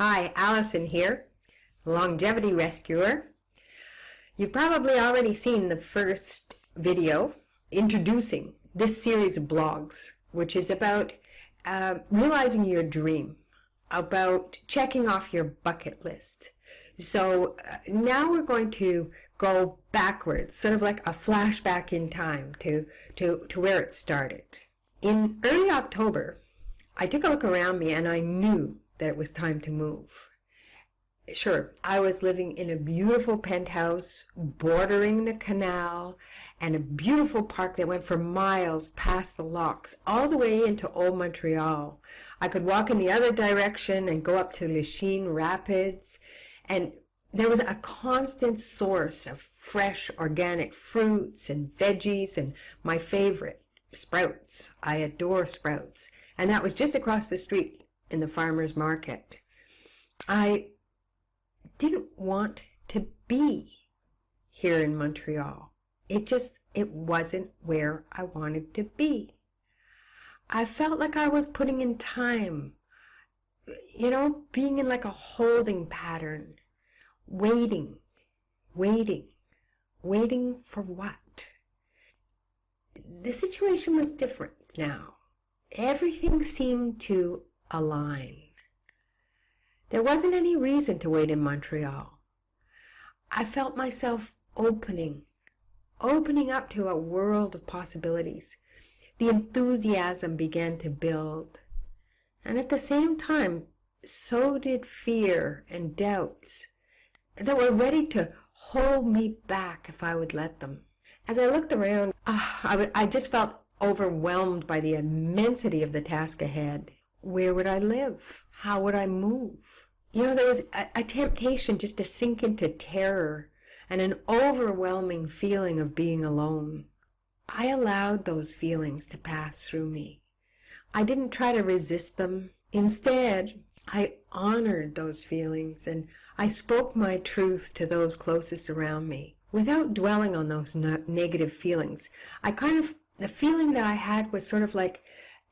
Hi, Alison here, longevity rescuer. You've probably already seen the first video introducing this series of blogs, which is about realizing your dream, about checking off your bucket list. So now we're going to go backwards, sort of like a flashback in time to where it started. In early October, I took a look around me and I knew that it was time to move. Sure, I was living in a beautiful penthouse bordering the canal and a beautiful park that went for miles past the locks all the way into old Montreal. I could walk in the other direction and go up to Lachine Rapids, and there was a constant source of fresh organic fruits and veggies and my favorite, sprouts. I adore sprouts. And that was just across the street in the farmer's market. I didn't want to be here in Montreal. It wasn't where I wanted to be. I felt like I was putting in time, being in like a holding pattern, waiting for what? The situation was different now. Everything seemed to align. There wasn't any reason to wait in Montreal. I felt myself opening up to a world of possibilities. The enthusiasm began to build. And at the same time, so did fear and doubts that were ready to hold me back if I would let them. As I looked around, I just felt overwhelmed by the immensity of the task ahead. Where would I live? How would I move? There was a temptation just to sink into terror and an overwhelming feeling of being alone. I allowed those feelings to pass through me. I didn't try to resist them. Instead, I honored those feelings and I spoke my truth to those closest around me without dwelling on those negative feelings. The feeling that I had was sort of like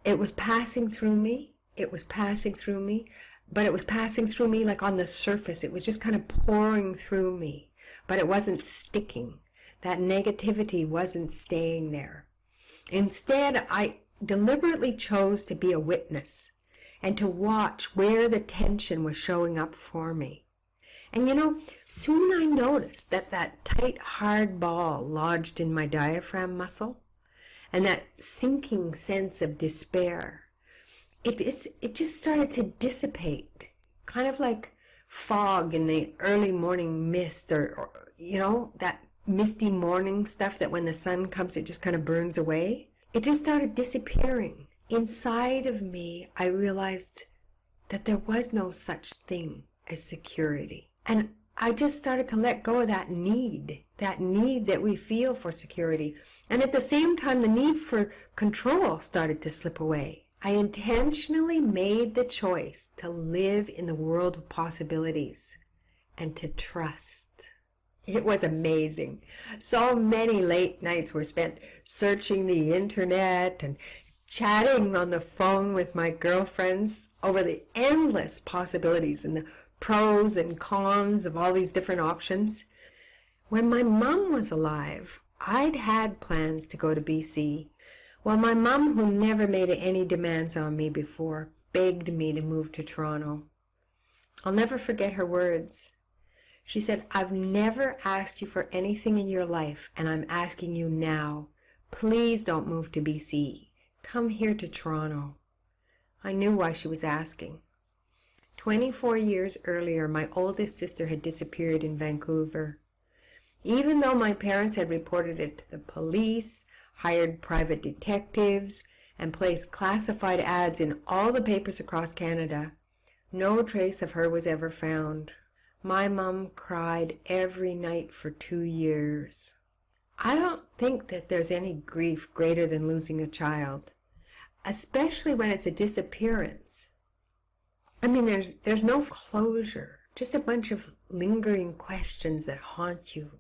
it was passing through me. It was passing through me, but it was passing through me like on the surface. It was just kind of pouring through me, but it wasn't sticking. That negativity wasn't staying there. Instead, I deliberately chose to be a witness and to watch where the tension was showing up for me. And soon I noticed that tight, hard ball lodged in my diaphragm muscle and that sinking sense of despair, it just started to dissipate, kind of like fog in the early morning mist or that misty morning stuff that when the sun comes, it just kind of burns away. It just started disappearing. Inside of me, I realized that there was no such thing as security. And I just started to let go of that need that we feel for security. And at the same time, the need for control started to slip away. I intentionally made the choice to live in the world of possibilities and to trust. It was amazing. So many late nights were spent searching the internet and chatting on the phone with my girlfriends over the endless possibilities and the pros and cons of all these different options. When my mom was alive, I'd had plans to go to BC. Well, my mom, who never made any demands on me before, begged me to move to Toronto. I'll never forget her words. She said, "I've never asked you for anything in your life, and I'm asking you now. Please don't move to BC. Come here to Toronto." I knew why she was asking. 24 years earlier, my oldest sister had disappeared in Vancouver. Even though my parents had reported it to the police, hired private detectives, and placed classified ads in all the papers across Canada, no trace of her was ever found. My mom cried every night for 2 years. I don't think that there's any grief greater than losing a child, especially when it's a disappearance. There's no closure, just a bunch of lingering questions that haunt you.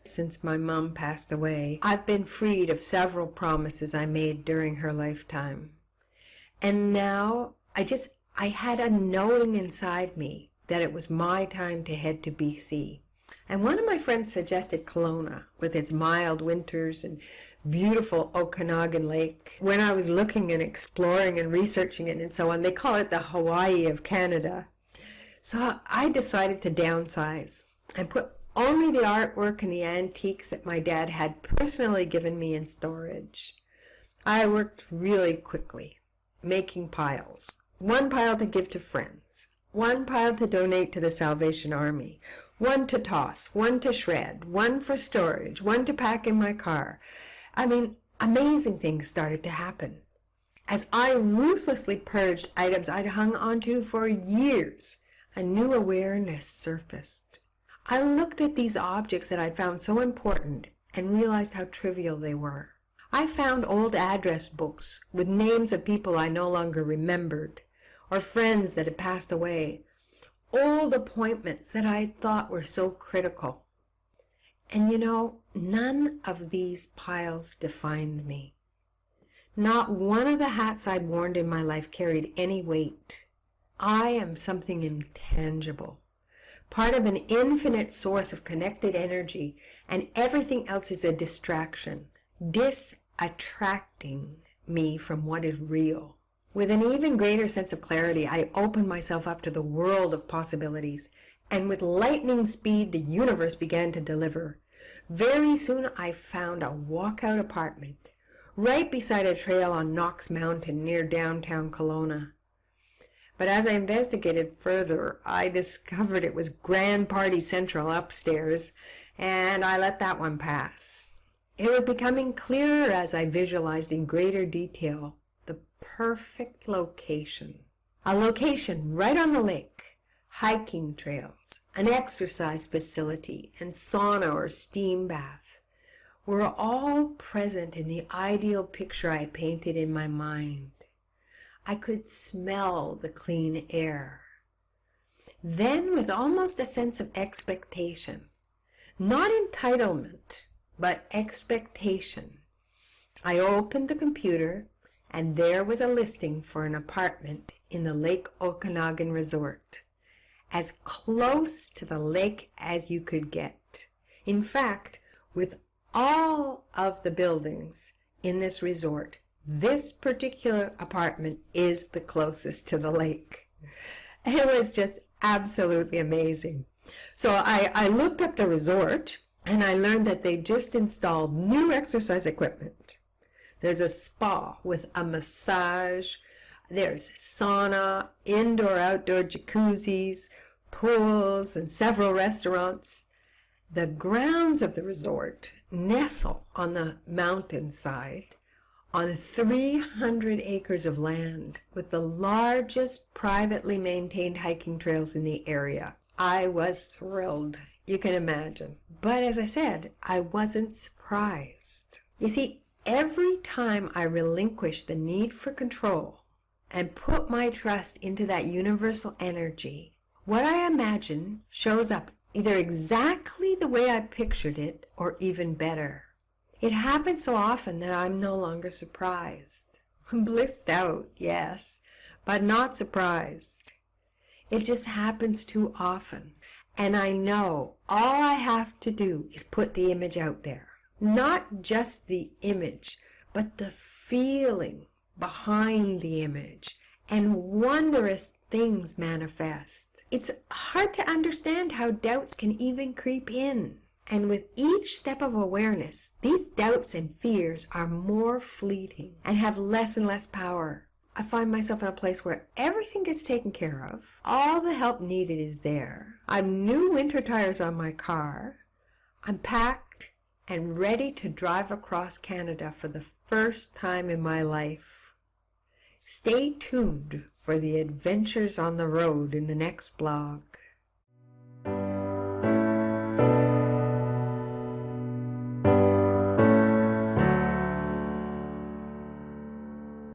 Since my mom passed away, I've been freed of several promises I made during her lifetime. And now I had a knowing inside me that it was my time to head to BC. And one of my friends suggested Kelowna, with its mild winters and beautiful Okanagan Lake. When I was looking and exploring and researching it and so on, they call it the Hawaii of Canada. So I decided to downsize and put only the artwork and the antiques that my dad had personally given me in storage. I worked really quickly, making piles. One pile to give to friends, one pile to donate to the Salvation Army, one to toss, one to shred, one for storage, one to pack in my car. I mean, amazing things started to happen. As I ruthlessly purged items I'd hung onto for years, a new awareness surfaced. I looked at these objects that I'd found so important and realized how trivial they were. I found old address books with names of people I no longer remembered, or friends that had passed away, old appointments that I thought were so critical. And you know, none of these piles defined me. Not one of the hats I'd worn in my life carried any weight. I am something intangible, part of an infinite source of connected energy, and everything else is a distraction, attracting me from what is real. With an even greater sense of clarity, I opened myself up to the world of possibilities, and with lightning speed, the universe began to deliver. Very soon, I found a walkout apartment, right beside a trail on Knox Mountain near downtown Kelowna. But as I investigated further, I discovered it was Grand Party Central upstairs, and I let that one pass. It was becoming clearer as I visualized in greater detail the perfect location. A location right on the lake, hiking trails, an exercise facility, and sauna or steam bath were all present in the ideal picture I painted in my mind. I could smell the clean air. Then, with almost a sense of expectation, not entitlement, but expectation, I opened the computer, and there was a listing for an apartment in the Lake Okanagan Resort, as close to the lake as you could get. In fact, with all of the buildings in this resort, this particular apartment is the closest to the lake. It was just absolutely amazing. So I looked up the resort, and I learned that they just installed new exercise equipment. There's a spa with a massage, there's sauna, indoor-outdoor jacuzzis, pools, and several restaurants. The grounds of the resort nestle on the mountainside on 300 acres of land with the largest privately maintained hiking trails in the area. I was thrilled, you can imagine. But as I said, I wasn't surprised. You see, every time I relinquish the need for control and put my trust into that universal energy, what I imagine shows up either exactly the way I pictured it or even better. It happens so often that I'm no longer surprised. Blissed out, yes, but not surprised. It just happens too often. And I know all I have to do is put the image out there. Not just the image, but the feeling behind the image. And wondrous things manifest. It's hard to understand how doubts can even creep in. And with each step of awareness, these doubts and fears are more fleeting and have less and less power. I find myself in a place where everything gets taken care of. All the help needed is there. I've new winter tires on my car. I'm packed and ready to drive across Canada for the first time in my life. Stay tuned for the adventures on the road in the next blog.